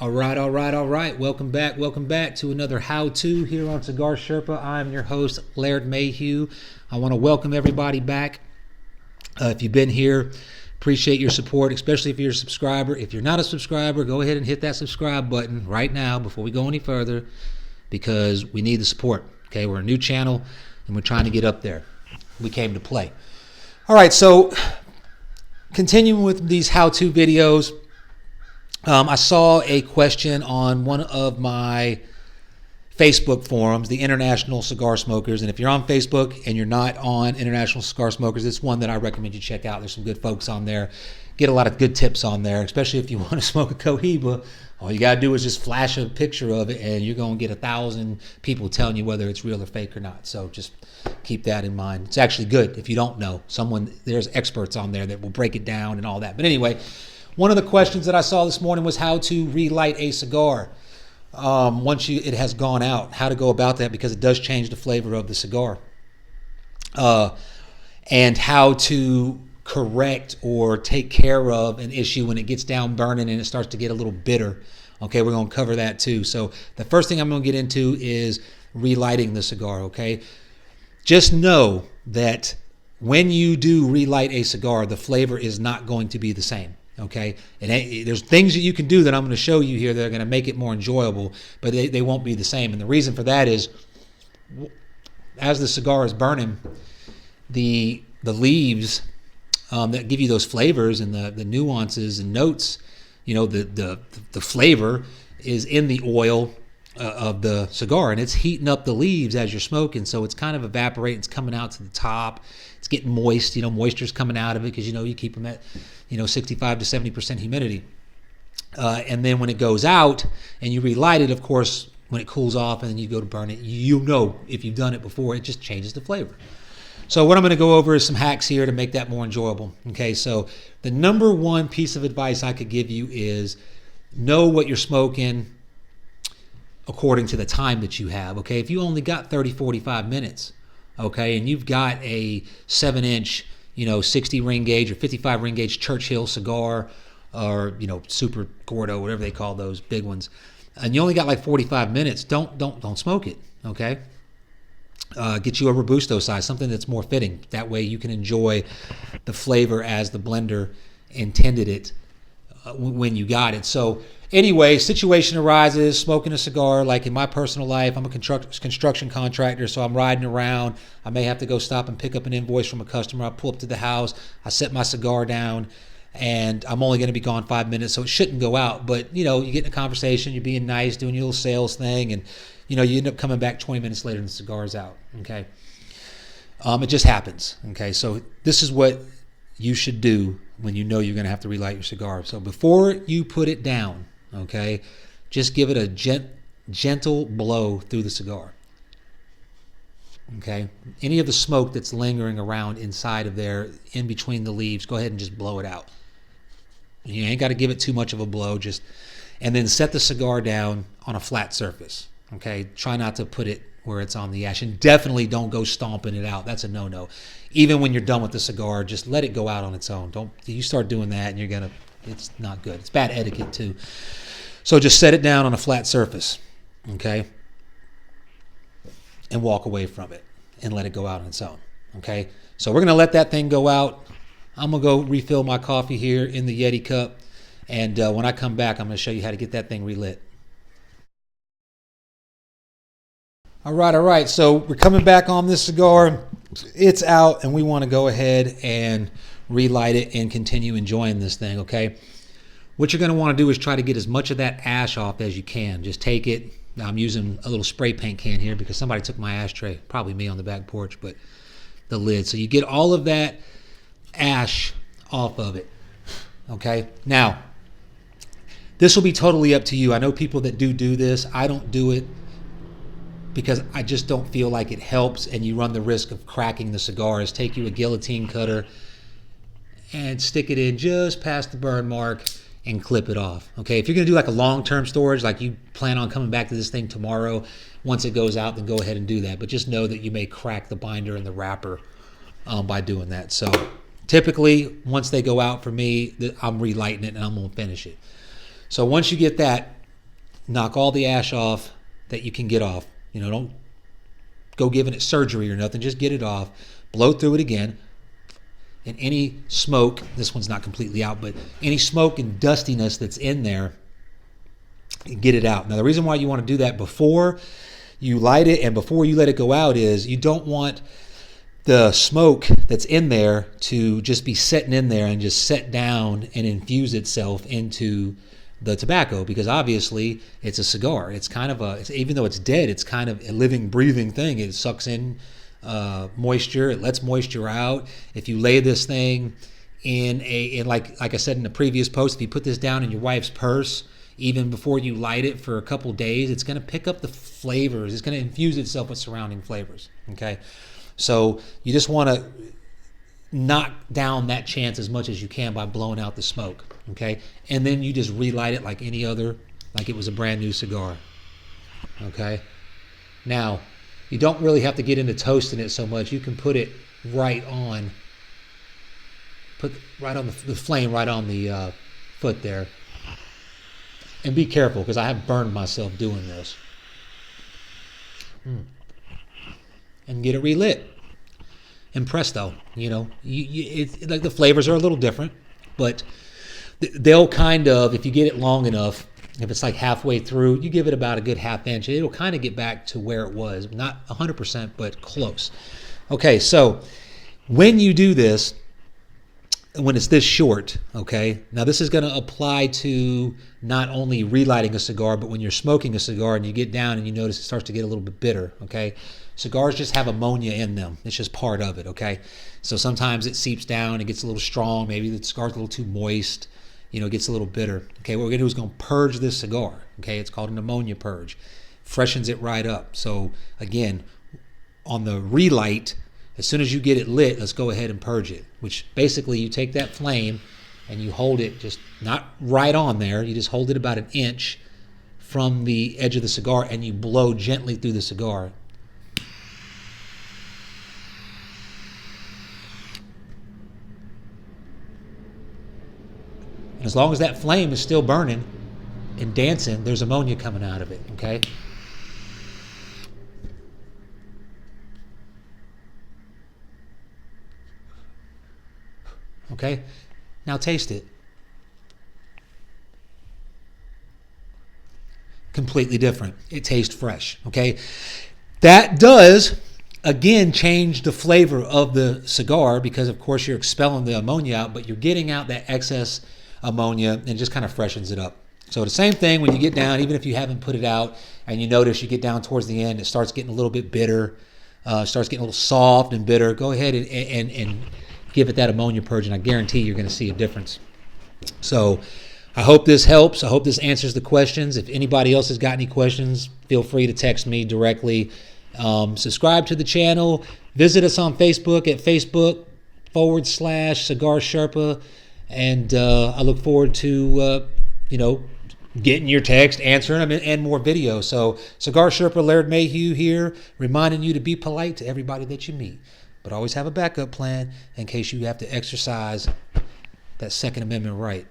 All right, all right, all right. Welcome back to another how-to here on Cigar Sherpa. I'm your host, Laird Mayhew. I want to welcome everybody back. If you've been here, appreciate your support, especially if you're a subscriber. If you're not a subscriber, go ahead and hit that subscribe button right now before we go any further, because we need the support. Okay, we're a new channel and we're trying to get up there. We came to play. All right, so continuing with these how-to videos. I saw a question on one of my Facebook forums, the International Cigar Smokers. And if you're on Facebook and you're not on International Cigar Smokers, it's one that I recommend you check out. There's some good folks on there. Get a lot of good tips on there, especially if you want to smoke a Cohiba. All you got to do is just flash a picture of it, and you're going to get 1,000 people telling you whether it's real or fake or not. So just keep that in mind. It's actually good if you don't know. There's experts on there that will break it down and all that. But anyway, one of the questions that I saw this morning was how to relight a cigar once it has gone out, how to go about that, because it does change the flavor of the cigar, and how to correct or take care of an issue when it gets down burning and it starts to get a little bitter. Okay, we're going to cover that too. So the first thing I'm going to get into is relighting the cigar. Okay, just know that when you do relight a cigar, the flavor is not going to be the same. Okay, and there's things that you can do that I'm going to show you here that are going to make it more enjoyable, but they won't be the same. And the reason for that is, as the cigar is burning, the leaves that give you those flavors and the nuances and notes, you know, the flavor is in the oil of the cigar, and it's heating up the leaves as you're smoking, so it's kind of evaporating. It's coming out to the top. It's getting moist. You know, moisture's coming out of it because, you know, you keep them at, 65 to 70% humidity. And then when it goes out and you relight it, of course, when it cools off and then you go to burn it, if you've done it before, it just changes the flavor. So what I'm going to go over is some hacks here to make that more enjoyable. Okay, so the number one piece of advice I could give you is know what you're smoking according to the time that you have. Okay, if you only got 30, 45 minutes, okay, and you've got a 7-inch, 60 ring gauge or 55 ring gauge Churchill cigar, or Super Gordo, whatever they call those big ones, and you only got like 45 minutes, don't smoke it. Okay, get you a Robusto size, something that's more fitting. That way you can enjoy the flavor as the blender intended it when you got it. So anyway, situation arises, smoking a cigar. Like in my personal life, I'm a construction contractor, so I'm riding around. I may have to go stop and pick up an invoice from a customer. I pull up to the house, I set my cigar down, and I'm only going to be gone 5 minutes, so it shouldn't go out. But, you get in a conversation, you're being nice, doing your little sales thing, and, you end up coming back 20 minutes later and the cigar's out, okay? It just happens, okay? So this is what you should do when you know you're going to have to relight your cigar. So before you put it down, okay, just give it a gentle blow through the cigar. Okay, any of the smoke that's lingering around inside of there, in between the leaves, go ahead and just blow it out. You ain't got to give it too much of a blow, and then set the cigar down on a flat surface. Okay, try not to put it where it's on the ash, and definitely don't go stomping it out. That's a no-no. Even when you're done with the cigar, just let it go out on its own. Don't you start doing that, and it's not good. It's bad etiquette too. So just set it down on a flat surface, okay, and walk away from it and let it go out on its own. Okay, so we're gonna let that thing go out. I'm gonna go refill my coffee here in the Yeti cup, and when I come back, I'm gonna show you how to get that thing relit. All right. So we're coming back on this cigar. It's out, and we want to go ahead and relight it and continue enjoying this thing, okay? What you're going to want to do is try to get as much of that ash off as you can. Just take it. Now I'm using a little spray paint can here because somebody took my ashtray, probably me on the back porch, but the lid. So you get all of that ash off of it, okay? Now, this will be totally up to you. I know people that do this. I don't do it because I just don't feel like it helps, and you run the risk of cracking the cigars. Take you a guillotine cutter and stick it in just past the burn mark and clip it off. Okay, if you're gonna do like a long-term storage, like you plan on coming back to this thing tomorrow, once it goes out, then go ahead and do that. But just know that you may crack the binder and the wrapper by doing that. So typically, once they go out for me, I'm relighting it and I'm gonna finish it. So once you get that knock all the ash off that you can get off. Don't go giving it surgery or nothing. Just get it off. Blow through it again. And any smoke, this one's not completely out, but any smoke and dustiness that's in there, get it out. Now, the reason why you want to do that before you light it and before you let it go out is you don't want the smoke that's in there to just be sitting in there and just set down and infuse itself into the tobacco, because obviously it's a cigar. It's kind of even though it's dead, it's kind of a living, breathing thing. It sucks in moisture. It lets moisture out. If you lay this thing in like I said in the previous post, if you put this down in your wife's purse, even before you light it for a couple days, it's going to pick up the flavors. It's going to infuse itself with surrounding flavors. Okay. So you just want to knock down that chance as much as you can by blowing out the smoke, okay? And then you just relight it like any other, like it was a brand new cigar, okay? Now, you don't really have to get into toasting it so much. You can put it right on, the flame right on the foot there. And be careful, because I have burned myself doing this. And get it relit, and presto, it's like the flavors are a little different, but they'll kind of, if you get it long enough, if it's like halfway through, you give it about a good half inch, it'll kind of get back to where it was, not 100%, but close. Okay, so when you do this, when it's this short, okay, now this is going to apply to not only relighting a cigar, but when you're smoking a cigar and you get down and you notice it starts to get a little bit bitter, okay? Cigars just have ammonia in them. It's just part of it, okay? So sometimes it seeps down, it gets a little strong, maybe the cigar's a little too moist, it gets a little bitter. Okay, what we're going to do is going to purge this cigar, okay? It's called an ammonia purge. Freshens it right up. So again, on the relight, as soon as you get it lit, let's go ahead and purge it, which basically you take that flame and you hold it just not right on there. You just hold it about an inch from the edge of the cigar and you blow gently through the cigar. And as long as that flame is still burning and dancing, there's ammonia coming out of it, okay? Okay, now taste it. Completely different. It tastes fresh, okay? That does, again, change the flavor of the cigar because, of course, you're expelling the ammonia out, but you're getting out that excess ammonia and it just kind of freshens it up. So the same thing when you get down, even if you haven't put it out and you notice you get down towards the end, it starts getting a little bit bitter, starts getting a little soft and bitter. Go ahead and give it that ammonia purge, and I guarantee you're going to see a difference. So I hope this helps. I hope this answers the questions. If anybody else has got any questions, feel free to text me directly. Subscribe to the channel. Visit us on Facebook at Facebook.com/Cigar Sherpa. And I look forward to, getting your text, answering them, and more videos. So Cigar Sherpa Laird Mayhew here, reminding you to be polite to everybody that you meet. But always have a backup plan in case you have to exercise that Second Amendment right.